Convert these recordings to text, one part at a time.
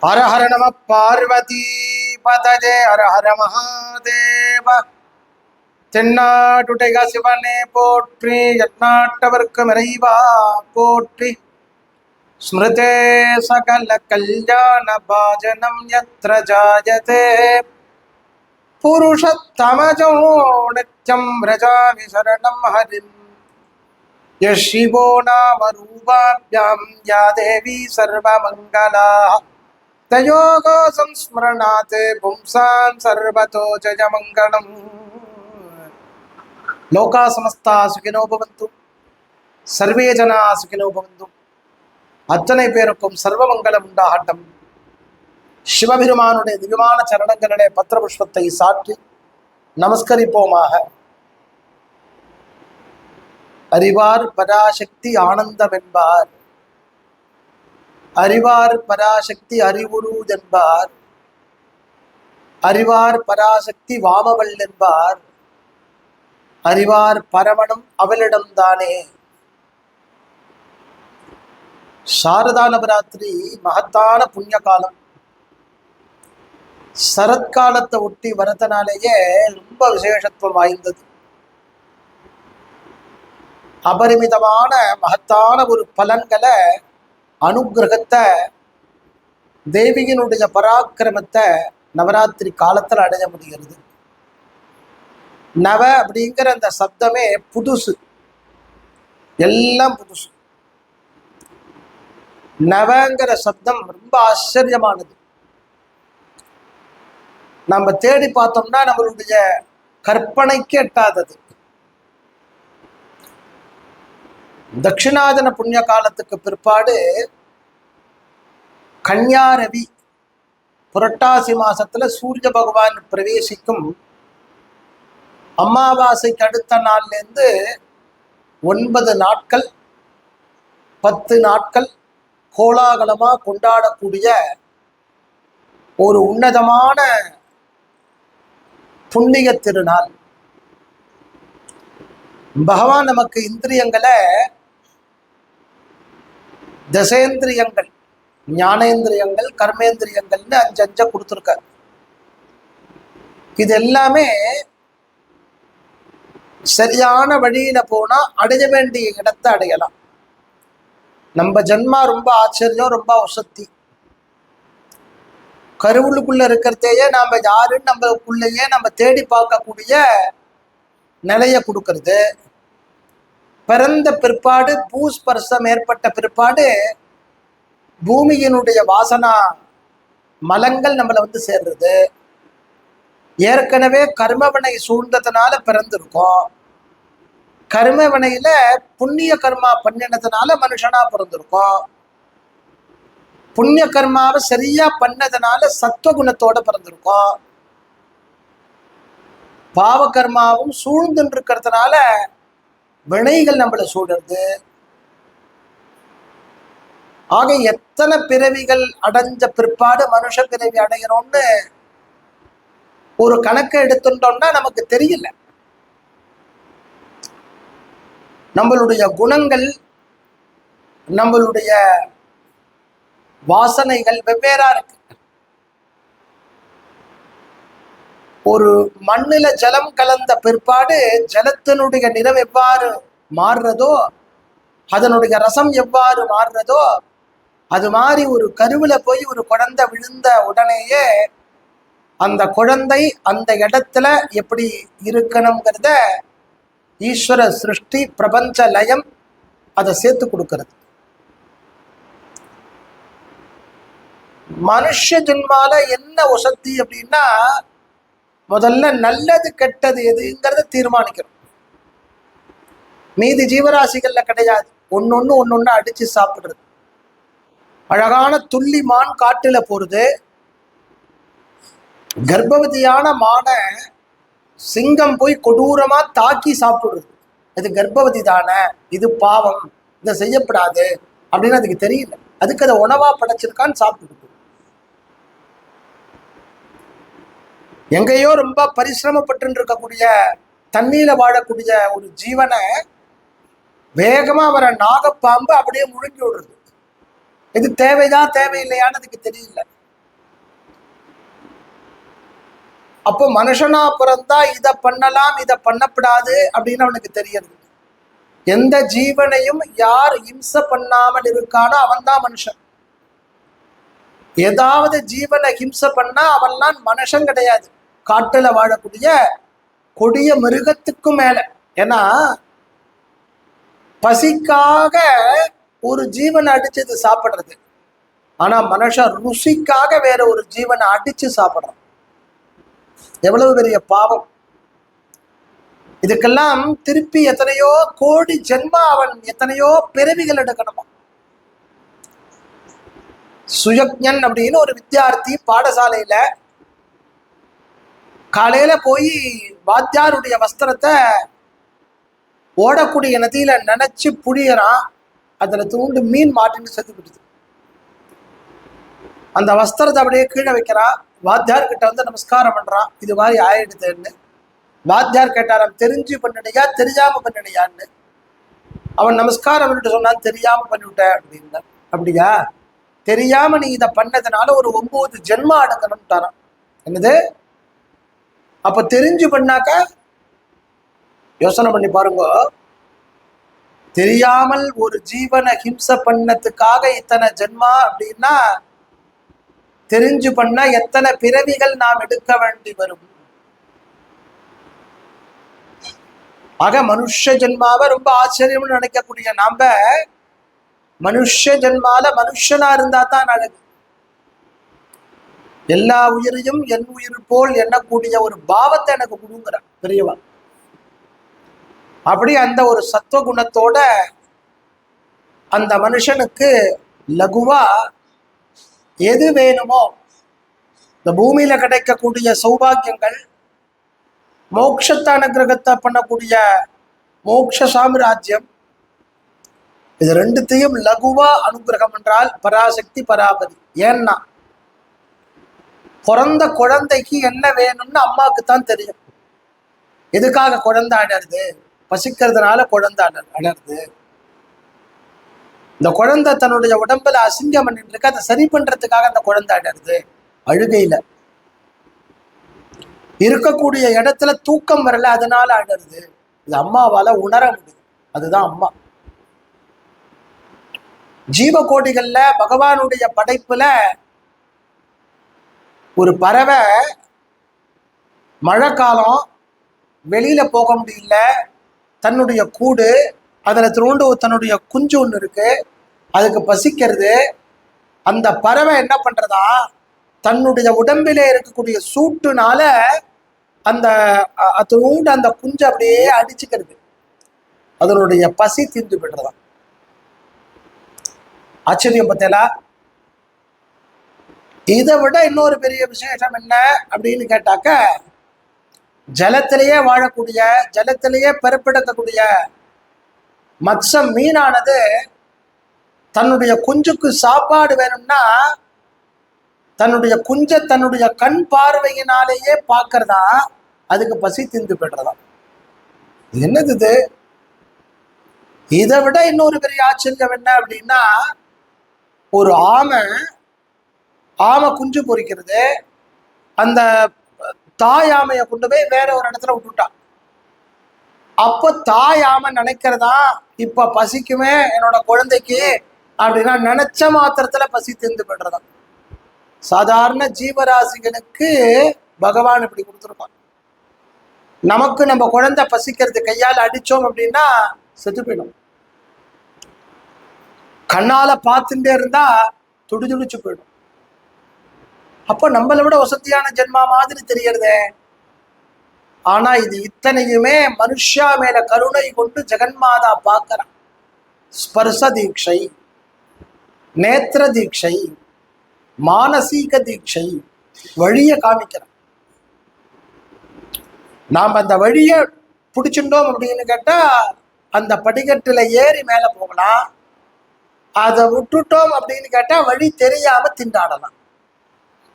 ஹர ஹர நம பார்வதி பதஜே ஹர ஹர மகாதேவ. தென்னாட்டுடைய சிவனே போற்றி, எந்நாட்டவர்க்கும் இறைவா போற்றி. ஸ்மிருதே சகல கல்யாண பாஜனம் யத்ர ஜாயதே புருஷத்தமஜோ நித்யம் व्रजामि சரணம் ஹரிம். யஸ் சிவோ நாம ரூபாப்யாம் யா தேவி சர்வமங்களா தயோகோ சம்ஸ்மரணாத் பும்சாம் சர்வதோ ஜயமங்களம். லோகா சமஸ்தா சுகினோ பவந்து, சர்வே ஜனா சுகினோ பவந்து. அத்தனை பேருக்கும் சர்வமங்கலம் உண்டாகட்டும். சிவபெருமானுடைய திவ்யமான சரணங்களுடைய பத்திர புஷ்பத்தை சாற்றி நமஸ்கரிப்போமாக. அறிவார் பராசக்தி ஆனந்தம் என்பார், அறிவார் பராசக்தி அறிவுரு என்பார், அறிவார் பராசக்தி வாமவள் என்பார், அறிவார் பரமணம் அவளிடம்தானே. சாரதா நவராத்திரி மகத்தான புண்ணிய காலம். சரத்காலத்தை ஒட்டி வரதனாலேயே ரொம்ப விசேஷத்துவம் வாய்ந்தது. அபரிமிதமான மகத்தான ஒரு பலன்களை, அனுகிரகத்தை, தேவியினுடைய பராக்கிரமத்தை நவராத்திரி காலத்தில் அடைய முடிகிறது. நவ அப்படிங்கிற அந்த சப்தமே புதுசு, எல்லாம் புதுசு. நவங்கிற சப்தம் ரொம்ப ஆச்சரியமானது. நம்ம தேடி பார்த்தோம்னா நம்மளுடைய கற்பனைக்கு எட்டாதது. தட்சிணாயன புண்ணிய காலத்துக்கு பிற்பாடு கன்யாரவி புரட்டாசி மாசத்துல சூரிய பகவான் பிரவேசிக்கும். அமாவாசைக்கு அடுத்த நாள்லேருந்து 9 நாட்கள் 10 நாட்கள் கோலாகலமா கொண்டாடக்கூடிய ஒரு உன்னதமான புண்ணிய திருநாள். பகவான் நமக்கு இந்திரியங்களை, தசேந்திரியங்கள், ஞானேந்திரியங்கள், கர்மேந்திரியங்கள்னு 5 கொடுத்துருக்கார். இது எல்லாமே சரியான வழியில போனா அடைய வேண்டிய இடத்தை அடையலாம். நம்ம ஜன்மா ரொம்ப ஆச்சரியம், ரொம்ப வசத்தி. கருவுளுக்குள்ள இருக்கிறதையே நாம யாருன்னு நம்மளுக்குள்ளேயே நம்ம தேடி பார்க்கக்கூடிய நிலையை கொடுக்கறது. பிறந்த பிற்பாடு பூஸ்பர்சம் ஏற்பட்ட பிற்பாடு பூமியினுடைய வாசனா மலங்கள் நம்மளை வந்து சேர்றது. ஏற்கனவே கர்மவினை சூழ்ந்ததுனால பிறந்திருக்கோம். கர்மவினையில புண்ணிய கர்மா பண்ணினதுனால மனுஷனா பிறந்திருக்கோம். புண்ணிய கர்மாவை சரியா பண்ணதுனால சத்துவகுணத்தோட பிறந்திருக்கோம். பாவ கர்மாவும் சூழ்ந்துட்டு இருக்கிறதுனால வினைகள் நம்மளை சூழறது. ஆக எத்தனை பிறவிகள் அடைஞ்ச பிற்பாடு மனுஷ பிறவி அடைகிறோம்னு ஒரு கணக்கை எடுத்துட்டோம்னா நமக்கு தெரியல. நம்மளுடைய குணங்கள், நம்மளுடைய வாசனைகள் வெவ்வேறா இருக்கு. ஒரு மண்ணில ஜலம் கலந்த பிற்பாடு ஜலத்தினுடைய நிறம் எவ்வாறு மாறுறதோ, அதனுடைய ரசம் எவ்வாறு மாறுறதோ, அது மாதிரி ஒரு கருவில போய் ஒரு குழந்தை விழுந்த உடனேயே அந்த குழந்தை அந்த இடத்துல எப்படி இருக்கணுங்கிறத ஈஸ்வர சிருஷ்டி பிரபஞ்ச லயம் அதை சேர்த்து கொடுக்கிறது. மனுஷ ஜென்மால என்ன வசதி அப்படின்னா, முதல்ல நல்லது கெட்டது எதுங்கிறத தீர்மானிக்கணும். மீதி ஜீவராசிகள்ல கிடையாது. ஒன்னொன்னு அடிச்சு சாப்பிடுறது. அழகான துள்ளி மான் காட்டுல போறது. கர்ப்பவதியான மான சிங்கம் போய் கொடூரமா தாக்கி சாப்பிடுறது. இது கர்ப்பவதி தானே, இது பாவம், இதை செய்யப்படாது அப்படின்னு அதுக்கு தெரியல. அதுக்கு அதை உணவா படைச்சிருக்கான்னு சாப்பிடுது. எங்கேயோ ரொம்ப பரிசிரமப்பட்டு இருக்கக்கூடிய தண்ணீர வாழக்கூடிய ஒரு ஜீவனை வேகமா வர நாகப்பாம்பு அப்படியே முழுங்கி விடுறது. இது தேவைதான் தேவையில்லையான்னு அதுக்கு தெரியல. அப்போ மனுஷனா பிறந்தா இதை பண்ணலாம் இதை பண்ணப்படாது அப்படின்னு அவனுக்கு தெரியுது. எந்த ஜீவனையும் யார் இம்சை பண்ணாமல் இருக்கானோ அவன் தான் மனுஷன். ஏதாவது ஜீவனை ஹிம்சை பண்ணா அவன்லாம் மனுஷன் கிடையாது, காட்டுல வாழக்கூடிய கொடிய மிருகத்துக்கும் மேல. ஏன்னா பசிக்காக ஒரு ஜீவனை அடிச்சது சாப்பிடுறது, ஆனா மனுஷன் ருசிக்காக வேற ஒரு ஜீவனை அடிச்சு சாப்பிடுறான். எவ்வளவு பெரிய பாவம்! இதுக்கெல்லாம் திருப்பி எத்தனையோ கோடி ஜென்மா அவன் எத்தனையோ பிறவிகள் எடுக்கணுமா. சுயக்ஞன் அப்படின்னு ஒரு வித்தியார்த்தி பாடசாலையில காலையில போய் வாத்தியாருடைய வஸ்திரத்தை ஓடக்கூடிய நதியில நினைச்சு புழியறான். அதுல தூண்டு மீன் மாட்டின்னு செத்து விட்டுது. அந்த வஸ்திரத்தை அப்படியே கீழே வைக்கிறான். வாத்தியார் கிட்ட வந்து நமஸ்காரம் பண்றான், இது மாதிரி ஆயிடுதுன்னு. வாத்தியார் கேட்டாராம், தெரிஞ்சு பண்ணினியா தெரியாம பண்ணினியான்னு. அவன் நமஸ்காரம் பண்ணிட்டு சொன்னான், தெரியாம பண்ணிவிட்ட அப்படின்னா. அப்படியா, தெரியாம நீ இதை பண்ணதுனால ஒரு 9 ஜென்மா எடுக்கணும்ட்டாரான். என்னது? அப்ப தெரிஞ்சு பண்ணாக்க யோசனை பண்ணி பாருங்க, தெரியாமல் ஒரு ஜீவனை ஹிம்சை பண்ணதுக்காக இத்தனை ஜென்மா அப்படின்னா தெரிஞ்சு பண்ணா எத்தனை பிறவிகள் நாம் எடுக்க வேண்டி வரும். ஆக மனுஷ ஜென்மாவை ரொம்ப ஆச்சரியம்னு நினைக்கக்கூடிய நாம மனுஷ ஜென்மால மனுஷனா இருந்தா தான் அழகு. எல்லா உயிரையும் என் உயிர் போல் எண்ணக்கூடிய ஒரு பாவத்தை எனக்கு கொடுங்குற பெரியவா. அப்படி அந்த ஒரு சத்துவ குணத்தோட அந்த மனுஷனுக்கு லகுவா எது வேணுமோ, இந்த பூமியில கிடைக்கக்கூடிய சௌபாகியங்கள், மோட்சத்தை அனுகிரகத்தை பண்ணக்கூடிய மோட்ச சாம்ராஜ்யம், இது ரெண்டுத்தையும் லகுவா அனுகிரகம் என்றால் பராசக்தி பராபதி. ஏன்னா பிறந்த குழந்தைக்கு என்ன வேணும்னு அம்மாவுக்கு தான் தெரியும். எதுக்காக குழந்தை அடருது? பசிக்கிறதுனால குழந்தை அடருது. இந்த குழந்தை தன்னுடைய உடம்புல அசிங்கம் பண்ணிட்டு இருக்கு, அதை சரி பண்றதுக்காக அந்த குழந்தை அடருது. அழுகையில இருக்கக்கூடிய இடத்துல தூக்கம் வரல, அதனால அடருது. இது அம்மாவால உணர முடியும். அதுதான் அம்மா. ஜீவகோடிகள்ல பகவானுடைய படைப்புல ஒரு பறவை மழை காலம் வெளியில போக முடியல, தன்னுடைய கூடு அதில் திருண்டு தன்னுடைய குஞ்சு ஒன்று இருக்கு, அதுக்கு பசிக்கிறது. அந்த பறவை என்ன பண்றதா, தன்னுடைய உடம்பிலே இருக்கக்கூடிய சூட்டுனால அந்த திருண்டு அந்த குஞ்சு அப்படியே அடிச்சுக்கிறது, அதனுடைய பசி தீர்ந்து விடுறதா. ஆச்சரியம் பார்த்தேலா? இதை விட இன்னொரு பெரிய விசேஷம் என்ன அப்படின்னு கேட்டாக்க, ஜலத்திலேயே வாழக்கூடிய ஜலத்திலேயே பிறப்பெடுக்கக்கூடிய மத்சம் மீனானது தன்னுடைய குஞ்சுக்கு சாப்பாடு வேணும்னா தன்னுடைய குஞ்ச தன்னுடைய கண் பார்வையினாலேயே பார்க்கறதா, அதுக்கு பசி தீர்ந்து போய்டுறதா. என்னது இது? இதை விட இன்னொரு பெரிய ஆச்சரியம் என்ன அப்படின்னா, ஒரு ஆமை குஞ்சு பொறிக்கிறது. அந்த தாய் ஆமையை கொண்டு போய் வேற ஒரு இடத்துல விட்டுட்டான். அப்போ தாய் ஆமை நினைக்கிறதா, இப்ப பசிக்குமே என்னோட குழந்தைக்கு அப்படின்னா நினைச்ச மாத்திரத்துல பசி தீர்ந்து போய்டுறதா. சாதாரண ஜீவராசிகளுக்கு பகவான் இப்படி கொடுத்துருப்பான். நமக்கு நம்ம குழந்தை பசிக்கிறது கையால் அடிச்சோம் அப்படின்னா செத்து போயிடும். கண்ணால பார்த்துட்டே இருந்தா துடிதுடிச்சு போயிடும். அப்போ நம்மளை விட வசதியான ஜென்மா மாதிரி தெரியறதே. ஆனா இது இத்தனையுமே மனுஷா மேல கருணை கொண்டு ஜெகன்மாதா பார்க்கிறான். ஸ்பர்ச தீட்சை, நேத்திர தீட்சை, மானசீக தீட்சை, வழிய காமிக்கிறான். நாம் அந்த வழிய பிடிச்சிட்டோம் அப்படின்னு கேட்டா அந்த படிக்கட்டுல ஏறி மேல போகலாம். அதை விட்டுட்டோம் அப்படின்னு கேட்டா வழி தெரியாம திண்டாடலாம்.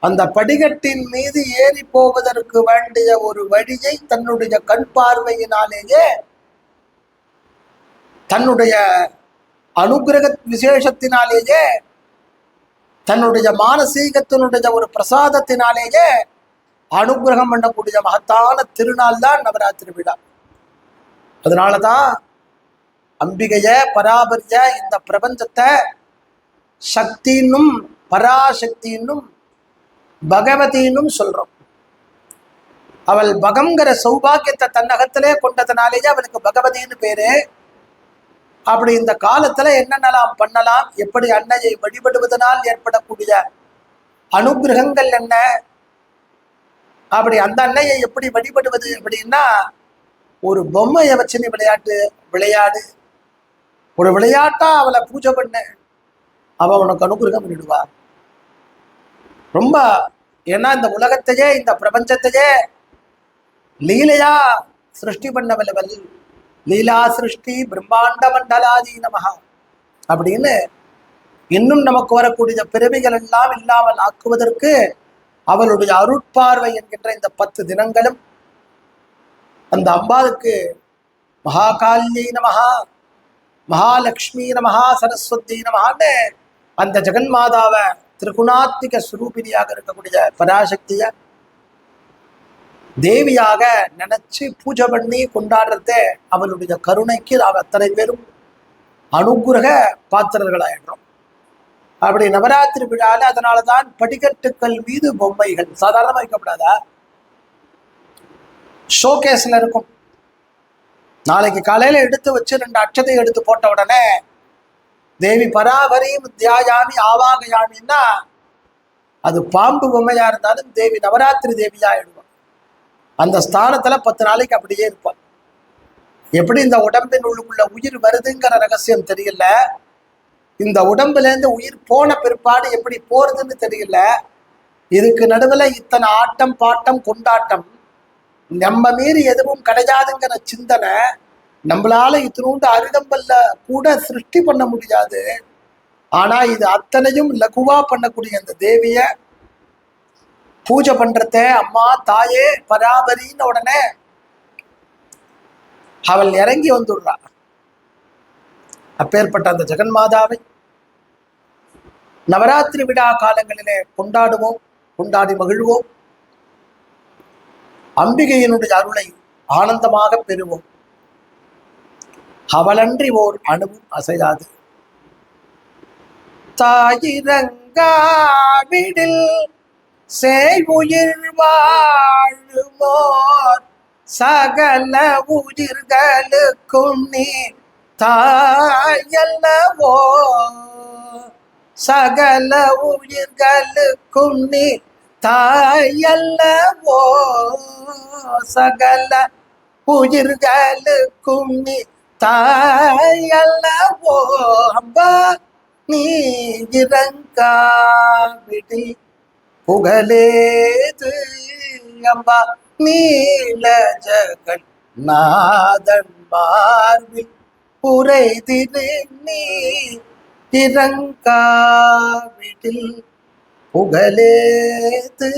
அந்த படிக்கட்டின் மீது ஏறி போவதற்கு வேண்டிய ஒரு வழியை தன்னுடைய கண் பார்வையினாலேயே, தன்னுடைய அனுகிரக விசேஷத்தினாலேயே, தன்னுடைய மானசீகத்தினுடைய ஒரு பிரசாதத்தினாலேயே அனுகிரகம் பண்ணக்கூடிய மகத்தான திருநாள் தான் நவராத்திரி விழா. அதனாலதான் அம்பிகைய பராபரிய இந்த பிரபஞ்சத்தை சக்தின்னும் பராசக்தின்னும் பகவதின்னும் சொல்றோம். அவள் பகங்கிற சௌபாகியத்தை தன்னகத்திலே கொண்டதுனாலேயே அவளுக்கு பகவதின்னு பேரு. அப்படி இந்த காலத்துல என்னென்னலாம் பண்ணலாம், எப்படி அன்னையை வழிபடுவதனால் ஏற்படக்கூடிய அனுகிரகங்கள் என்ன, அப்படி அந்த அன்னையை எப்படி வழிபடுவது அப்படின்னா, ஒரு பொம்மையை வச்சு நீ விளையாடு, ஒரு விளையாட்டா அவளை பூஜை பண்ண, அவ உனக்கு அனுகிரகம் பண்ணிடுவா. ரொம்ப ஏன்னா இந்த உலகத்தையே இந்த பிரபஞ்சத்தையே லீலையா சிருஷ்டி பண்ணவல்லவல், லீலா சிருஷ்டி பிரம்மாண்ட மண்டலாதி நமஹா அப்படின்னு இன்னும் நமக்கு வரக்கூடிய பிறவிகள் எல்லாம் இல்லாமல் ஆக்குவதற்கு அவளுடைய அருட்பார்வை என்கின்ற இந்த 10 தினங்களும் அந்த அம்பாளுக்கு மகாகாலியை நமஹா, மகாலட்சுமி நமஹா, சரஸ்வதி நமஹான்னு அந்த ஜெகன்மாதாவை திரிகுணாத்மிக ஸ்வரூபிணியாக இருக்கக்கூடிய பராசக்திய தேவியாக நினைச்சு பூஜை பண்ணி கொண்டாடுறதே அவளுடைய கருணைக்கு நாம் அத்தனை பேரும் அனுகிரக பாத்திரர்களாயிடுறோம். அப்படி நவராத்திரி விழால அதனாலதான் படிக்கட்டுக்கள் மீது பொம்மைகள் சாதாரணமாக வைக்கப்படாதா, ஷோகேஸ்ல இருக்கும். நாளைக்கு காலையில எடுத்து வச்சு 2 அட்சதை எடுத்து போட்ட உடனே தேவி பராபரீம் தியாயாமி ஆவாகயாமின்னா அது பாம்பு பொம்மையா இருந்தாலும் தேவி நவராத்திரி தேவியா எடுக்கும். அந்த ஸ்தானத்துல 10 நாளைக்கு அப்படியே இருப்பாள். எப்படி இந்த உடம்பின் உள்ளுக்குள்ள உயிர் வருதுங்கிற ரகசியம் தெரியல, இந்த உடம்புல இருந்து உயிர் போன பிற்பாடு எப்படி போறதுன்னு தெரியல. இதுக்கு நடுவுல இத்தனை ஆட்டம் பாட்டம் கொண்டாட்டம், நம்ம மீறி எதுவும் கிடையாதுங்கிற சிந்தனை, நம்மளால இத்தினூண்டு அருகம்பல்ல கூட சிருஷ்டி பண்ண முடியாது. ஆனா இது அத்தனையும் லகுவா பண்ணக்கூடிய அந்த தேவிய பூஜை பண்றத அம்மா தாயே பராபரின்னு உடனே அவள் இறங்கி வந்துடுறா. அப்பேற்பட்ட அந்த ஜெகன்மாதாவை நவராத்திரி விழா காலங்களிலே கொண்டாடுவோம், கொண்டாடி மகிழ்வோம். அம்பிகையினுடைய அருளை ஆனந்தமாக பெறுவோம். அவளன்றி ஓர் அணுவும் அசையாது. தாயிரங்காவிடில் சேயுயிர் வாழுமோர் சகல உயிர்களுக்கும் நீ தாயல்லவோ, சகல உயிர்களுக்கும் நீ தாயல்லவோ, சகல உயிர்களுக்கும் நீ தாயல்லவோ. அம்பா நீ இறங்காவிடில் புகழேது, அம்பா நீல ஜகன் நாதன் மார்பில் புரைதிரு நீ இறங்காவிடில் புகழேது.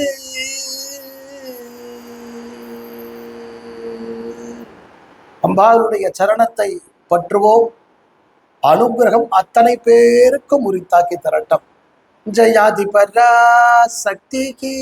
அம்பாளுடைய சரணத்தை பற்றுவோம். அனுகிரகம் அத்தனை பேருக்கும் உரித்தாக்கி தரட்டும். ஜெயாதி பராசக்தி கி